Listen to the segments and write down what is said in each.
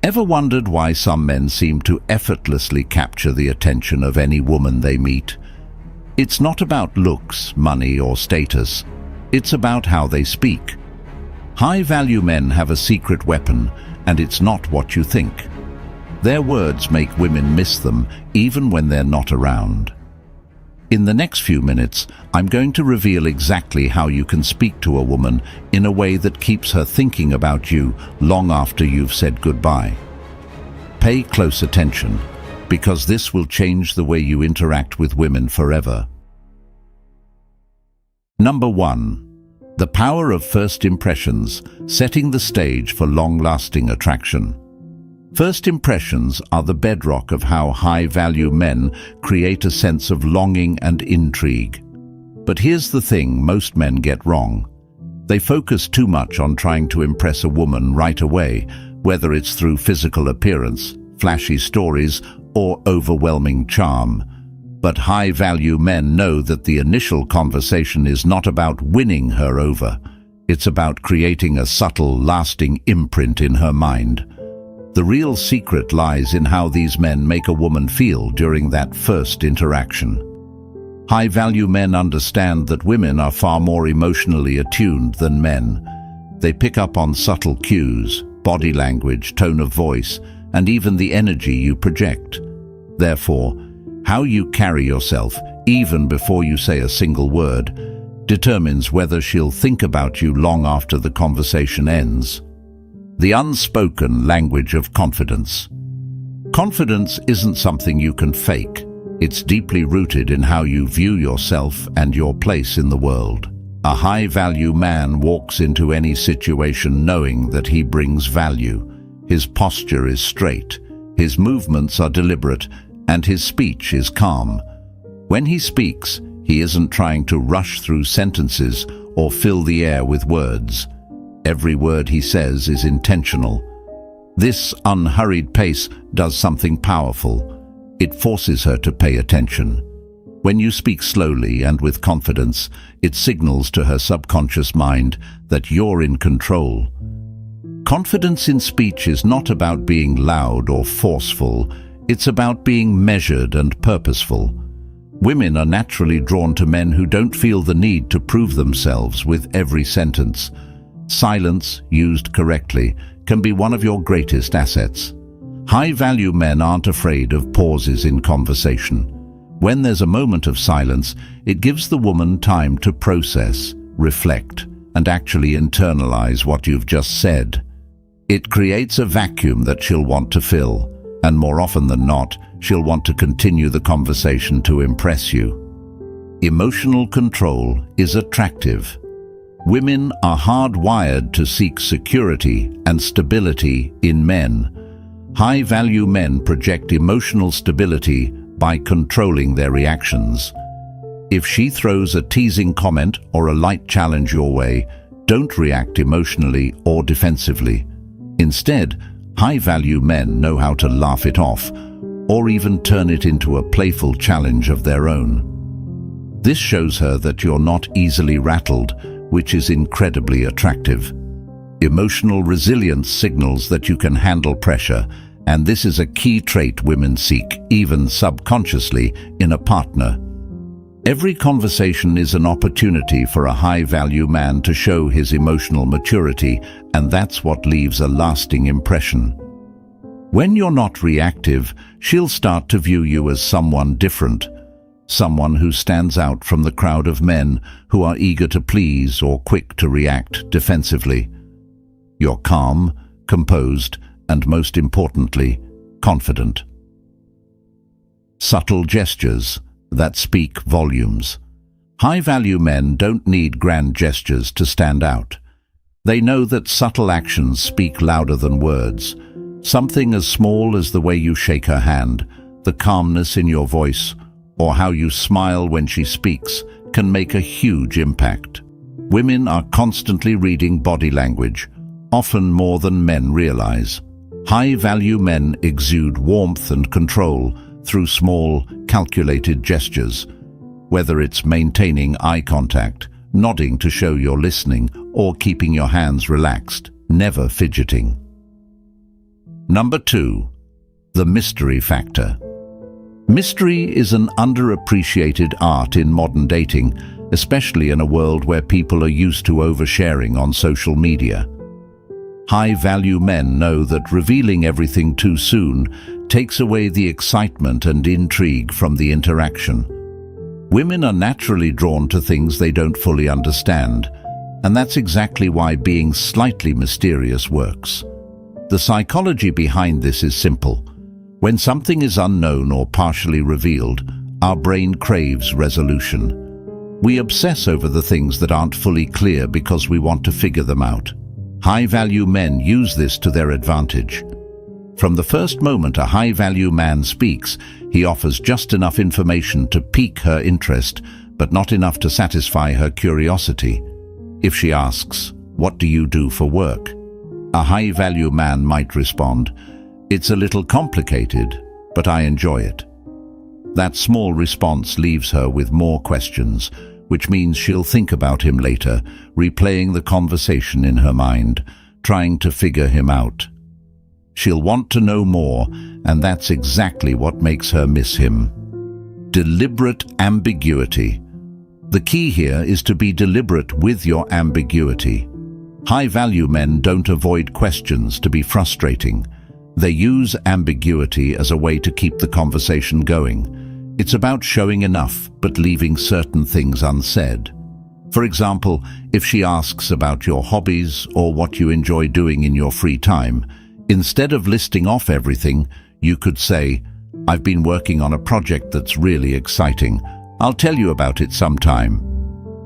Ever wondered why some men seem to effortlessly capture the attention of any woman they meet? It's not about looks, money, or status. It's about how they speak. High-value men have a secret weapon, and it's not what you think. Their words make women miss them, even when they're not around. In the next few minutes, I'm going to reveal exactly how you can speak to a woman in a way that keeps her thinking about you long after you've said goodbye. Pay close attention, because this will change the way you interact with women forever. Number 1. The power of first impressions, setting the stage for long-lasting attraction. First impressions are the bedrock of how high-value men create a sense of longing and intrigue. But here's the thing most men get wrong. They focus too much on trying to impress a woman right away, whether it's through physical appearance, flashy stories, or overwhelming charm. But high-value men know that the initial conversation is not about winning her over. It's about creating a subtle, lasting imprint in her mind. The real secret lies in how these men make a woman feel during that first interaction. High-value men understand that women are far more emotionally attuned than men. They pick up on subtle cues, body language, tone of voice, and even the energy you project. Therefore, how you carry yourself, even before you say a single word, determines whether she'll think about you long after the conversation ends. The unspoken language of confidence. Confidence isn't something you can fake. It's deeply rooted in how you view yourself and your place in the world. A high-value man walks into any situation knowing that he brings value. His posture is straight, his movements are deliberate, and his speech is calm. When he speaks, he isn't trying to rush through sentences or fill the air with words. Every word he says is intentional. This unhurried pace does something powerful. It forces her to pay attention. When you speak slowly and with confidence, it signals to her subconscious mind that you're in control. Confidence in speech is not about being loud or forceful. It's about being measured and purposeful. Women are naturally drawn to men who don't feel the need to prove themselves with every sentence. Silence, used correctly, can be one of your greatest assets. High-value men aren't afraid of pauses in conversation. When there's a moment of silence, it gives the woman time to process, reflect, and actually internalize what you've just said. It creates a vacuum that she'll want to fill, and more often than not, she'll want to continue the conversation to impress you. Emotional control is attractive. Women are hardwired to seek security and stability in men. High-value men project emotional stability by controlling their reactions. If she throws a teasing comment or a light challenge your way, don't react emotionally or defensively. Instead, high-value men know how to laugh it off, or even turn it into a playful challenge of their own. This shows her that you're not easily rattled, which is incredibly attractive. Emotional resilience signals that you can handle pressure, and this is a key trait women seek, even subconsciously, in a partner. Every conversation is an opportunity for a high-value man to show his emotional maturity, and that's what leaves a lasting impression. When you're not reactive, she'll start to view you as someone different, someone who stands out from the crowd of men who are eager to please or quick to react defensively. You're calm, composed, and most importantly, confident. Subtle gestures that speak volumes. High-value men don't need grand gestures to stand out. They know that subtle actions speak louder than words. Something as small as the way you shake her hand, the calmness in your voice, or how you smile when she speaks can make a huge impact. Women are constantly reading body language, often more than men realize. High-value men exude warmth and control through small, calculated gestures, whether it's maintaining eye contact, nodding to show you're listening, or keeping your hands relaxed, never fidgeting. Number 2. The mystery factor. Mystery is an underappreciated art in modern dating, especially in a world where people are used to oversharing on social media. High-value men know that revealing everything too soon takes away the excitement and intrigue from the interaction. Women are naturally drawn to things they don't fully understand, and that's exactly why being slightly mysterious works. The psychology behind this is simple. When something is unknown or partially revealed, our brain craves resolution. We obsess over the things that aren't fully clear because we want to figure them out. High-value men use this to their advantage. From the first moment a high-value man speaks, he offers just enough information to pique her interest, but not enough to satisfy her curiosity. If she asks, "What do you do for work?" a high-value man might respond, "It's a little complicated, but I enjoy it." That small response leaves her with more questions, which means she'll think about him later, replaying the conversation in her mind, trying to figure him out. She'll want to know more, and that's exactly what makes her miss him. Deliberate ambiguity. The key here is to be deliberate with your ambiguity. High-value men don't avoid questions to be frustrating. They use ambiguity as a way to keep the conversation going. It's about showing enough, but leaving certain things unsaid. For example, if she asks about your hobbies or what you enjoy doing in your free time, instead of listing off everything, you could say, "I've been working on a project that's really exciting. I'll tell you about it sometime."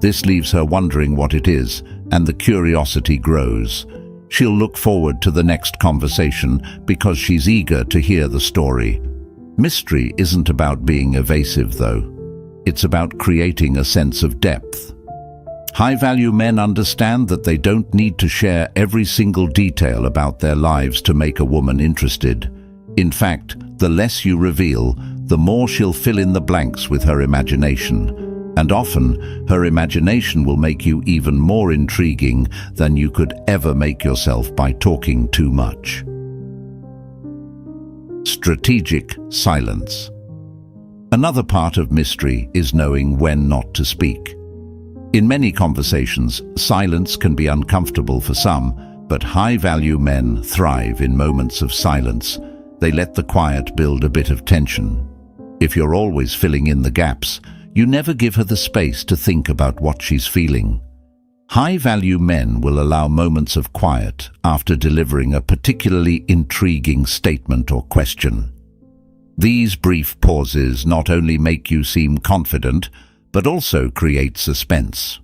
This leaves her wondering what it is, and the curiosity grows. She'll look forward to the next conversation because she's eager to hear the story. Mystery isn't about being evasive, though. It's about creating a sense of depth. High-value men understand that they don't need to share every single detail about their lives to make a woman interested. In fact, the less you reveal, the more she'll fill in the blanks with her imagination. And often, her imagination will make you even more intriguing than you could ever make yourself by talking too much. Strategic silence. Another part of mystery is knowing when not to speak. In many conversations, silence can be uncomfortable for some, but high-value men thrive in moments of silence. They let the quiet build a bit of tension. If you're always filling in the gaps, you never give her the space to think about what she's feeling. High-value men will allow moments of quiet after delivering a particularly intriguing statement or question. These brief pauses not only make you seem confident, but also create suspense.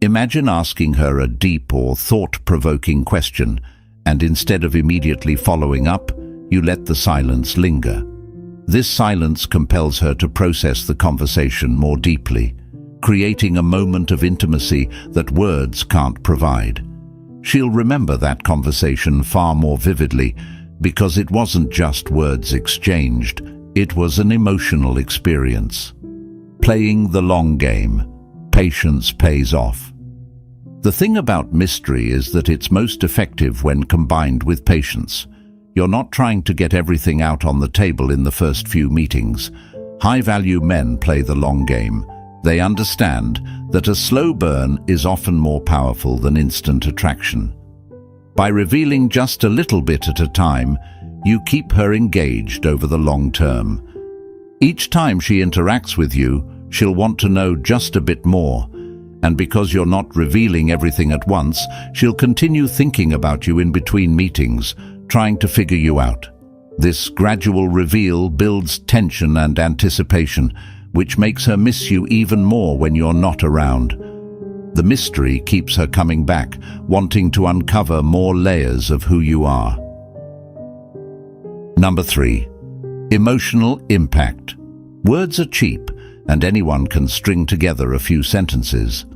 Imagine asking her a deep or thought-provoking question, and instead of immediately following up, you let the silence linger. This silence compels her to process the conversation more deeply, creating a moment of intimacy that words can't provide. She'll remember that conversation far more vividly because it wasn't just words exchanged, it was an emotional experience. Playing the long game. Patience pays off. The thing about mystery is that it's most effective when combined with patience. You're not trying to get everything out on the table in the first few meetings. High-value men play the long game. They understand that a slow burn is often more powerful than instant attraction. By revealing just a little bit at a time, you keep her engaged over the long term. Each time she interacts with you, she'll want to know just a bit more. And because you're not revealing everything at once, she'll continue thinking about you in between meetings, trying to figure you out. This gradual reveal builds tension and anticipation, which makes her miss you even more when you're not around. The mystery keeps her coming back, wanting to uncover more layers of who you are. Number 3. Emotional impact. Words are cheap, and anyone can string together a few sentences.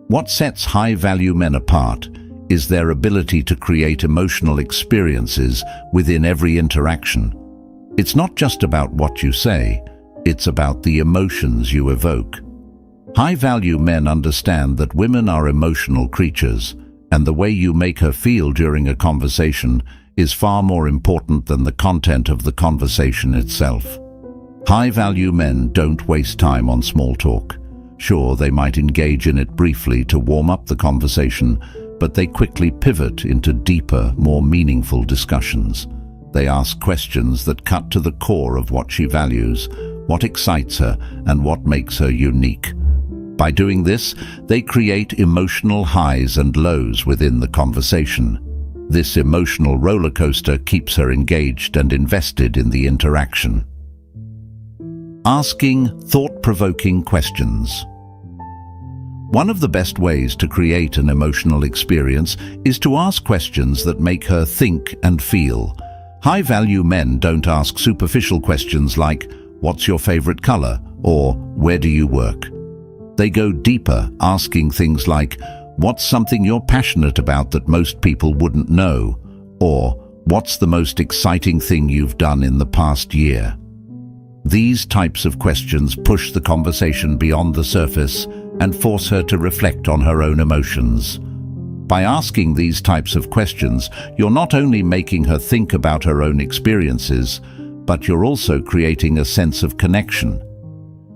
What sets high-value men apart is their ability to create emotional experiences within every interaction. It's not just about what you say, it's about the emotions you evoke. High-value men understand that women are emotional creatures, and the way you make her feel during a conversation is far more important than the content of the conversation itself. High-value men don't waste time on small talk. Sure, they might engage in it briefly to warm up the conversation, but they quickly pivot into deeper, more meaningful discussions. They ask questions that cut to the core of what she values, what excites her, and what makes her unique. By doing this, they create emotional highs and lows within the conversation. This emotional roller coaster keeps her engaged and invested in the interaction. Asking thought-provoking questions. One of the best ways to create an emotional experience is to ask questions that make her think and feel. High-value men don't ask superficial questions like, "What's your favorite color?" or "Where do you work?" They go deeper, asking things like, "What's something you're passionate about that most people wouldn't know?" or "What's the most exciting thing you've done in the past year?" These types of questions push the conversation beyond the surface and force her to reflect on her own emotions. By asking these types of questions, you're not only making her think about her own experiences, but you're also creating a sense of connection.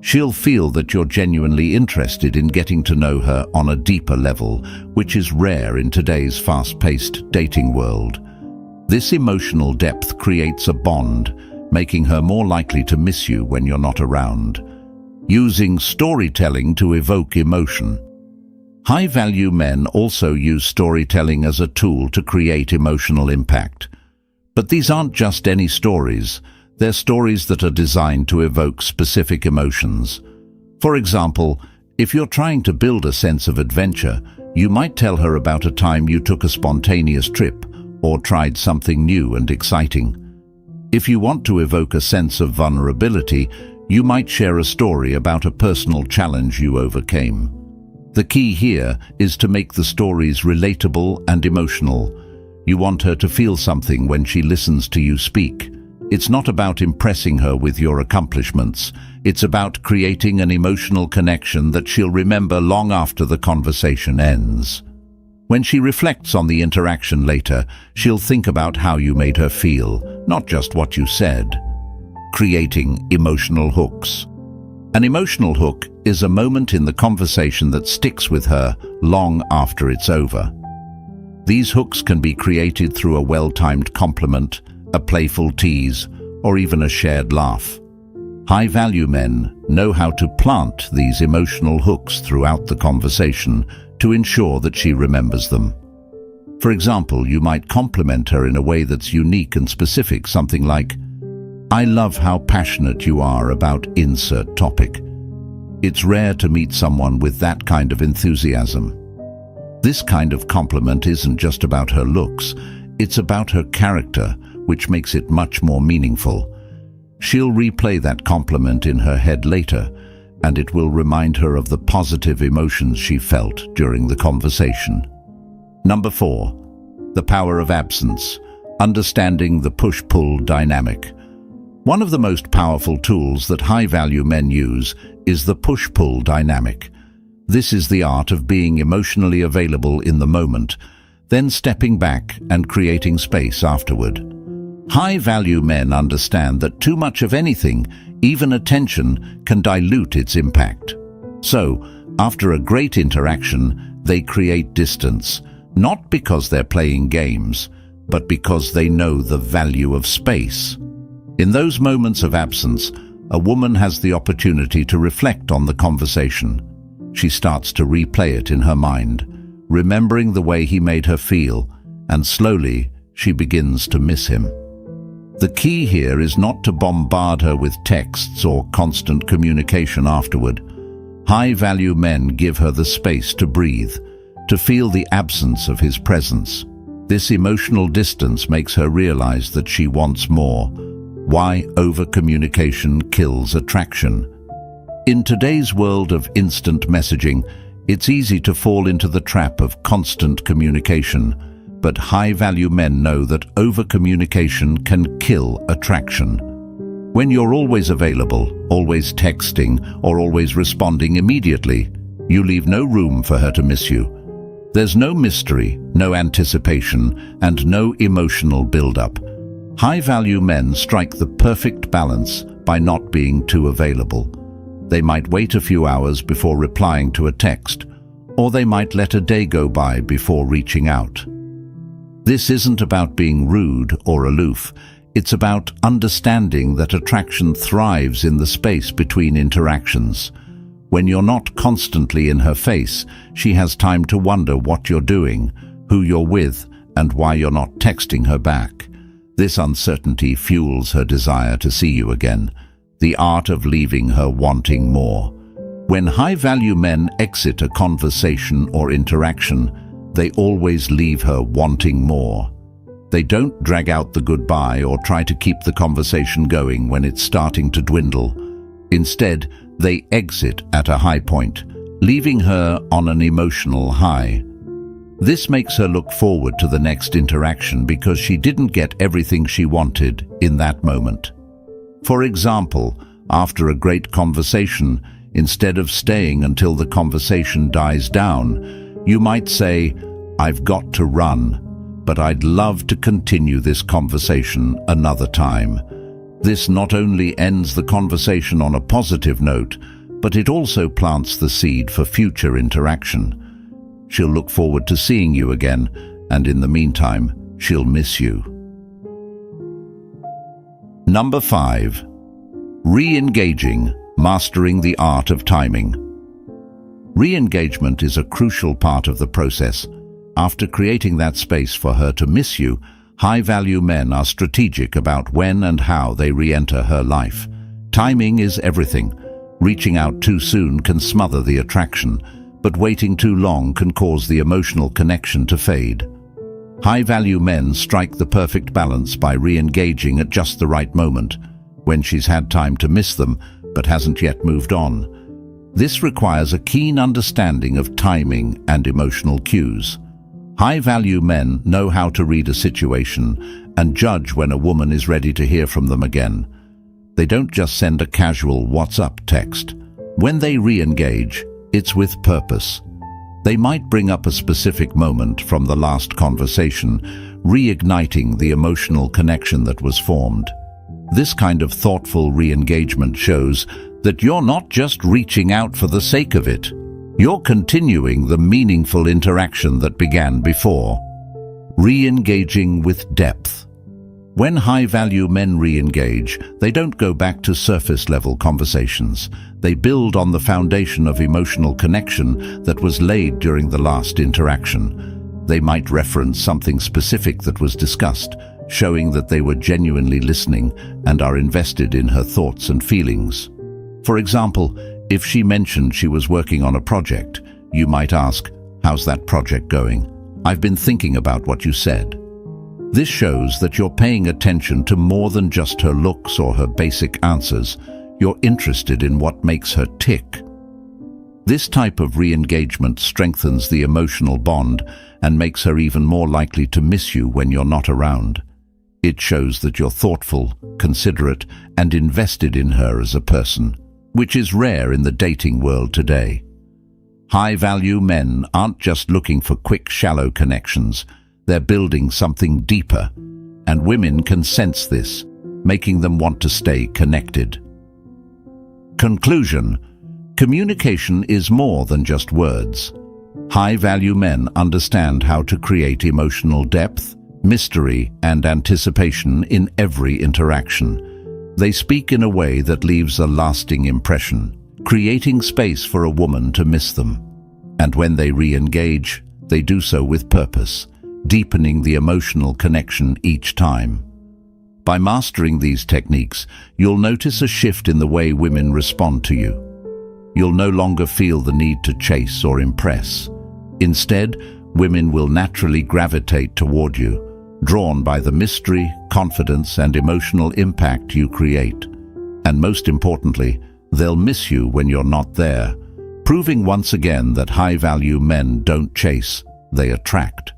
She'll feel that you're genuinely interested in getting to know her on a deeper level, which is rare in today's fast-paced dating world. This emotional depth creates a bond, making her more likely to miss you when you're not around. Using storytelling to evoke emotion. High-value men also use storytelling as a tool to create emotional impact. But these aren't just any stories. They're stories that are designed to evoke specific emotions. For example, if you're trying to build a sense of adventure, you might tell her about a time you took a spontaneous trip or tried something new and exciting. If you want to evoke a sense of vulnerability, you might share a story about a personal challenge you overcame. The key here is to make the stories relatable and emotional. You want her to feel something when she listens to you speak. It's not about impressing her with your accomplishments. It's about creating an emotional connection that she'll remember long after the conversation ends. When she reflects on the interaction later, she'll think about how you made her feel, not just what you said. Creating emotional hooks. An emotional hook is a moment in the conversation that sticks with her long after it's over. These hooks can be created through a well-timed compliment, a playful tease, or even a shared laugh. High-value men know how to plant these emotional hooks throughout the conversation to ensure that she remembers them. For example, you might compliment her in a way that's unique and specific, something like, "I love how passionate you are about insert topic. It's rare to meet someone with that kind of enthusiasm." This kind of compliment isn't just about her looks, it's about her character, which makes it much more meaningful. She'll replay that compliment in her head later, and it will remind her of the positive emotions she felt during the conversation. Number 4. The power of absence. Understanding the push-pull dynamic. One of the most powerful tools that high-value men use is the push-pull dynamic. This is the art of being emotionally available in the moment, then stepping back and creating space afterward. High-value men understand that too much of anything, even attention, can dilute its impact. So, after a great interaction, they create distance, not because they're playing games, but because they know the value of space. In those moments of absence, a woman has the opportunity to reflect on the conversation. She starts to replay it in her mind, remembering the way he made her feel, and slowly she begins to miss him. The key here is not to bombard her with texts or constant communication afterward. High-value men give her the space to breathe, to feel the absence of his presence. This emotional distance makes her realize that she wants more. Why over-communication kills attraction. In today's world of instant messaging, it's easy to fall into the trap of constant communication, but high-value men know that over-communication can kill attraction. When you're always available, always texting, or always responding immediately, you leave no room for her to miss you. There's no mystery, no anticipation, and no emotional build-up. High-value men strike the perfect balance by not being too available. They might wait a few hours before replying to a text, or they might let a day go by before reaching out. This isn't about being rude or aloof. It's about understanding that attraction thrives in the space between interactions. When you're not constantly in her face, she has time to wonder what you're doing, who you're with, and why you're not texting her back. This uncertainty fuels her desire to see you again, the art of leaving her wanting more. When high-value men exit a conversation or interaction, they always leave her wanting more. They don't drag out the goodbye or try to keep the conversation going when it's starting to dwindle. Instead, they exit at a high point, leaving her on an emotional high. This makes her look forward to the next interaction because she didn't get everything she wanted in that moment. For example, after a great conversation, instead of staying until the conversation dies down, you might say, "I've got to run, but I'd love to continue this conversation another time." This not only ends the conversation on a positive note, but it also plants the seed for future interaction. She'll look forward to seeing you again, and in the meantime, she'll miss you. Number 5. Re-engaging, mastering the art of timing. Re-engagement is a crucial part of the process. After creating that space for her to miss you, high-value men are strategic about when and how they re-enter her life. Timing is everything. Reaching out too soon can smother the attraction, but waiting too long can cause the emotional connection to fade. High-value men strike the perfect balance by re-engaging at just the right moment, when she's had time to miss them but hasn't yet moved on. This requires a keen understanding of timing and emotional cues. High-value men know how to read a situation and judge when a woman is ready to hear from them again. They don't just send a casual "What's up" text. When they re-engage, it's with purpose. They might bring up a specific moment from the last conversation, reigniting the emotional connection that was formed. This kind of thoughtful re-engagement shows that you're not just reaching out for the sake of it. You're continuing the meaningful interaction that began before. Re-engaging with depth. When high-value men re-engage, they don't go back to surface-level conversations. They build on the foundation of emotional connection that was laid during the last interaction. They might reference something specific that was discussed, showing that they were genuinely listening and are invested in her thoughts and feelings. For example, if she mentioned she was working on a project, you might ask, "How's that project going? I've been thinking about what you said." This shows that you're paying attention to more than just her looks or her basic answers. You're interested in what makes her tick. This type of re-engagement strengthens the emotional bond and makes her even more likely to miss you when you're not around. It shows that you're thoughtful, considerate, and invested in her as a person, which is rare in the dating world today. High-value men aren't just looking for quick, shallow connections. They're building something deeper, and women can sense this, making them want to stay connected. Conclusion: communication is more than just words. High-value men understand how to create emotional depth, mystery, and anticipation in every interaction. They speak in a way that leaves a lasting impression, creating space for a woman to miss them. And when they re-engage, they do so with purpose, deepening the emotional connection each time. By mastering these techniques, you'll notice a shift in the way women respond to you. You'll no longer feel the need to chase or impress. Instead, women will naturally gravitate toward you, drawn by the mystery, confidence, and emotional impact you create. And most importantly, they'll miss you when you're not there, proving once again that high-value men don't chase, they attract.